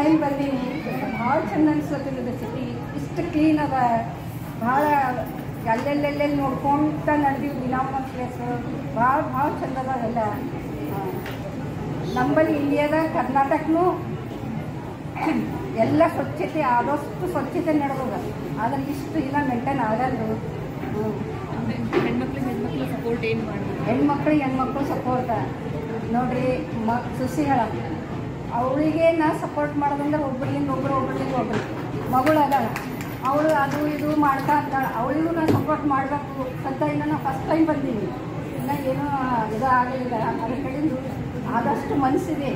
Time ಬಂದೀನಿ, ಭಾಳ ಚಂದ ಅನ್ಸ್ಲತ್ತಿದೆ ಸಿಟಿ. ಇಷ್ಟು ಕ್ಲೀನ್ ಅದ, ಭಾಳ ಎಲ್ಲೆಲ್ಲೆಲ್ಲೆಲ್ಲಿ ನೋಡ್ಕೊಂತ ನಡೆದೀವಿ ದಿನ ಒಂದೊಂದು ಪ್ಲೇಸ್. ಭಾಳ ಚಂದ ಅದ ಅವೆಲ್ಲ. ನಮ್ಮಲ್ಲಿ ಇಂಡಿಯಾದ ಕರ್ನಾಟಕನೂ ಎಲ್ಲ ಸ್ವಚ್ಛತೆ ಆದಷ್ಟು ಸ್ವಚ್ಛತೆ ನಡೆದದ, ಆದರೆ ಇಷ್ಟು ಇಲ್ಲ ಮೇಂಟೈನ್ ಆಗಲ್ದು. ಹೆಣ್ಮಕ್ಳು ಸಪೋರ್ಟ್ ಏನು ಮಾಡಿ ಹೆಣ್ಮಕ್ಳು ಸಪೋರ್ಟ ನೋಡ್ರಿ. ಸುಸಿಗಳ ಅವಳಿಗೆ ನಾ ಸಪೋರ್ಟ್ ಮಾಡೋದಂದ್ರೆ ಒಬ್ಬರಿಂದ ಒಬ್ಬರು ಮಗಳು ಅದಾಳ, ಅವಳು ಅದು ಇದು ಮಾಡ್ತಾ ಅಂತಾಳೆ. ಅವಳಿಗೂ ನಾನು ಸಪೋರ್ಟ್ ಮಾಡಬೇಕು ಅಂತ ಇನ್ನು ನಾನು ಫಸ್ಟ್ ಟೈಮ್ ಬಂದೀನಿ, ಇನ್ನು ಏನೂ ಇದು ಆಗಲಿಲ್ಲ. ಅದ್ರ ಕಡೆಯಿಂದ ಆದಷ್ಟು ಮನಸ್ಸಿದೆ.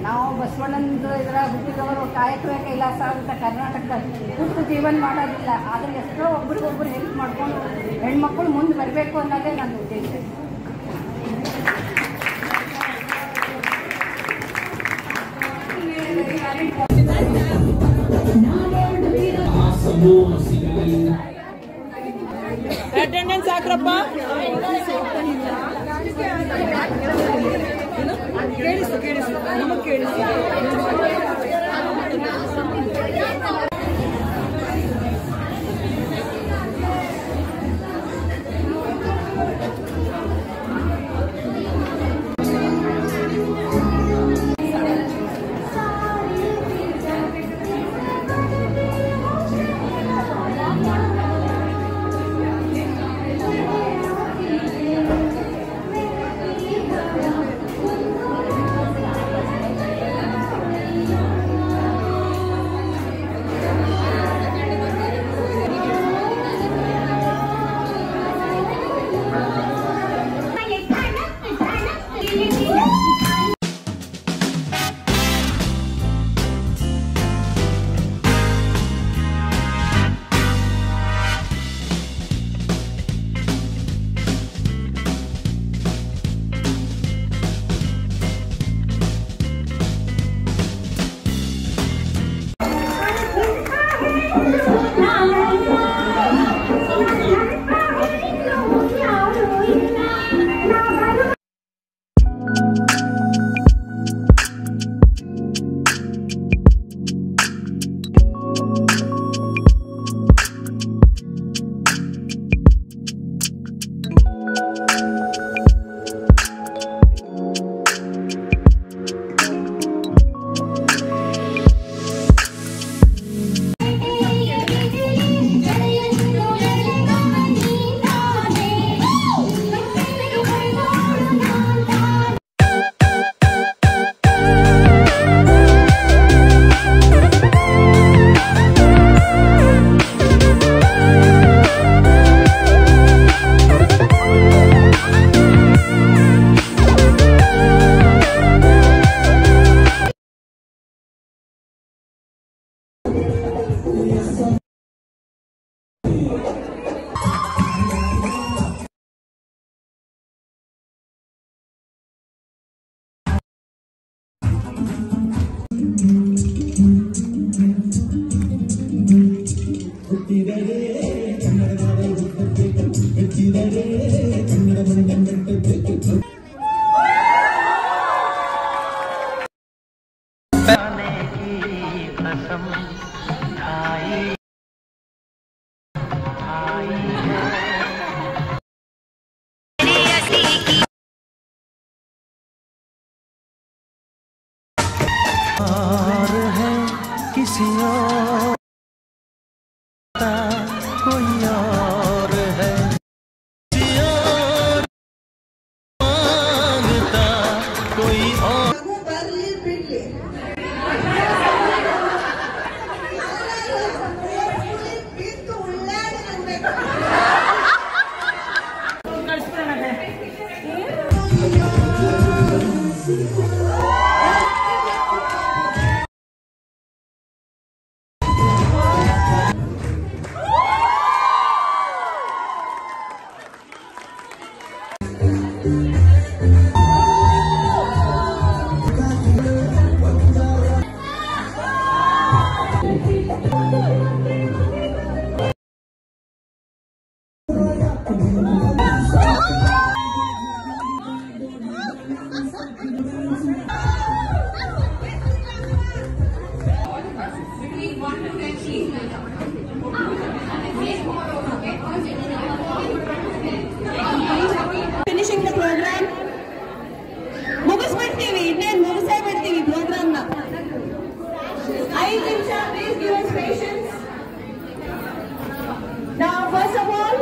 ನಾವು ಬಸವಣ್ಣಂದು ಇದರ ಹುಟ್ಟಿದವರು ಕಾಯಕವೇ ಕೈಲಾಸ ಅಂತ ಕರ್ನಾಟಕದಲ್ಲಿ ಹುಟ್ಟು ಜೀವನ ಮಾಡೋದಿಲ್ಲ, ಆದರೆ ಎಷ್ಟೋ ಒಬ್ರಿಗೊಬ್ರು ಹೆಲ್ಪ್ ಮಾಡ್ಕೊಂಡು ಹೆಣ್ಮಕ್ಳು ಮುಂದೆ ಬರಬೇಕು ಅನ್ನೋದೇ ನನ್ನ ಉದ್ದೇಶ. ಅಟೆಂಡೆನ್ಸ್ ಹಾಕ್ರಪ್ಪ. ಕೇಳಿಸು ನಮಗೆ ಕೇಳಿಸು. किसी और कोई और है, किसी और मांगता कोई और। Finishing the program. ಮುಗಿಸ್ಬಿಡ್ತೀವಿ, ಇನ್ನೇನು ಮುಗಿಸೇ ಬಿಡ್ತೀವಿ ಪ್ರೋಗ್ರಾಮ್ನ. 5 ನಿಮಿಷ, please give us patience. Now, first of all,